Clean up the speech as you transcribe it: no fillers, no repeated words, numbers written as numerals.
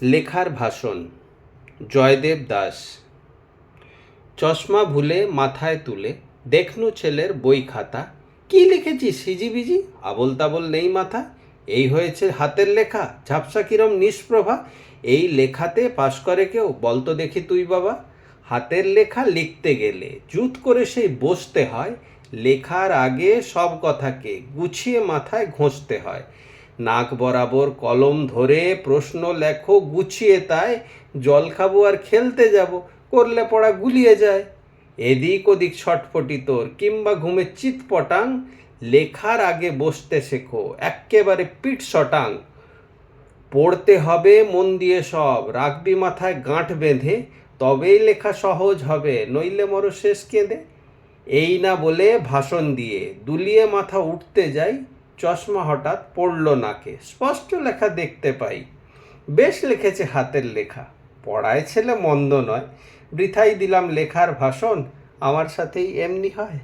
লেখার ভাষণ। জয়দেব দাস। চশমা ভুলে মাথায় তুলে দেখনু ছেলের বই খাতা, কি লিখেছিস হিজিবিজি, আবোল তাবোল নেই মাথা। এই হয়েছে হাতের লেখা, ঝাপসা কিরম নিষ্প্রভা। এই লেখাতে পাশ করে কেউ, বলতো দেখি তুই বাবা। হাতের লেখা লিখতে গেলে জুত করে সেই বসতে হয়। লেখার আগে সব কথাকে গুছিয়ে মাথায় ঘষতে হয়। নাক বরাবর কলম ধরে প্রশ্ন লেখো গুছিয়ে, তাই জল খাবো আর খেলতে যাব, করলে পড়া গুলিয়ে যায়। এদিক ওদিক ছটফটি তোর, কিংবা ঘুমে চিৎপটাং, লেখার আগে বসতে শেখো এক্কেবারে পিঠ শটাং। পড়তে হবে মন দিয়ে সব, রাখবি মাথায় গাঁট বেঁধে, তবেই লেখা সহজ হবে, নইলে মরো শেষ কেঁদে। এই না বলে ভাষণ দিয়ে দুলিয়ে মাথা উঠতে যাই, চশমা হঠাৎ পড়ল নাকে, স্পষ্ট লেখা দেখতে পাই। বেশ লিখেছে হাতের লেখা, পড়ায় ছেলে মন্দ নয়। বৃথাই দিলাম লেখার ভাষণ, আমার সাথেই এমনি হয়।